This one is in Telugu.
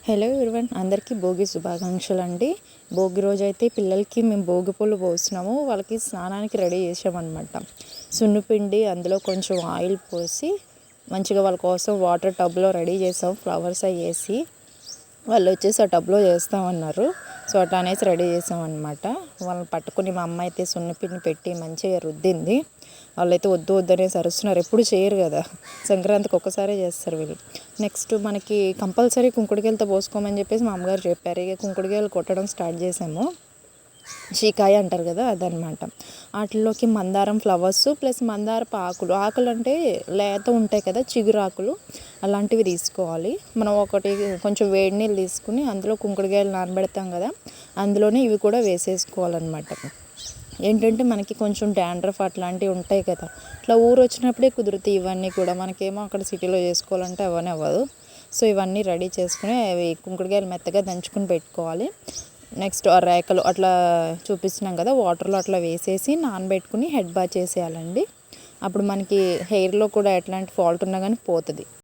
హలో ఎవరివన్, అందరికీ భోగి శుభాకాంక్షలు అండి. భోగి రోజు అయితే పిల్లలకి మేము భోగి పళ్ళు పోస్తున్నాము. వాళ్ళకి స్నానానికి రెడీ చేసామన్నమాట. సున్నిపిండి అందులో కొంచెం ఆయిల్ పోసి మంచిగా వాళ్ళ కోసం వాటర్ టబ్లో రెడీ చేసాం. ఫ్లవర్స్ అవి వేసి వాళ్ళు వచ్చేసి ఆ టబ్లో చేస్తామన్నారు. సో అట్లా అనేసి రెడీ చేసామన్నమాట. వాళ్ళని పట్టుకుని మా అమ్మ అయితే సున్నిపిండి పెట్టి మంచిగా రుద్దింది. వాళ్ళైతే వద్దు వద్దు అనేసి అరుస్తున్నారు. ఎప్పుడు చేయరు కదా, సంక్రాంతికి ఒక్కసారే చేస్తారు వీళ్ళు. నెక్స్ట్ మనకి కంపల్సరీ కుంకుడుకాయలతో పోసుకోమని చెప్పేసి మా అమ్మగారు చెప్పారు. ఇక కుంకుడుకాయలు కొట్టడం స్టార్ట్ చేసాము. షీకాయ అంటారు కదా, అదనమాట. వాటిలోకి మందారం ఫ్లవర్స్ ప్లస్ మందారపు ఆకులు. ఆకులు అంటే లేత ఉంటాయి కదా, చిగురు ఆకులు, అలాంటివి తీసుకోవాలి. మనం ఒకటి కొంచెం వేడి నీళ్ళు తీసుకుని అందులో కుంకుడుకాయలు నానబెడతాం కదా, అందులోనే ఇవి కూడా వేసేసుకోవాలన్నమాట. ఏంటంటే మనకి కొంచెం డాండ్రఫ్ అట్లాంటివి ఉంటాయి కదా, ఇట్లా ఊరు వచ్చినప్పుడే కుదురుతాయి ఇవన్నీ కూడా. మనకేమో అక్కడ సిటీలో చేసుకోవాలంటే అవన్నీ అవ్వదు. సో ఇవన్నీ రెడీ చేసుకుని అవి కుంకుడుకాయలు మెత్తగా దంచుకుని పెట్టుకోవాలి. నెక్స్ట్ ఆ రేకలు అట్లా చూపిస్తున్నాం కదా, వాటర్లో అట్లా వేసేసి నానబెట్టుకుని హెడ్ బాత్ చేసేయాలండి. అప్పుడు మనకి హెయిర్లో కూడా ఎట్లాంటి ఫాల్ట్ ఉన్నా కానీ పోతుంది.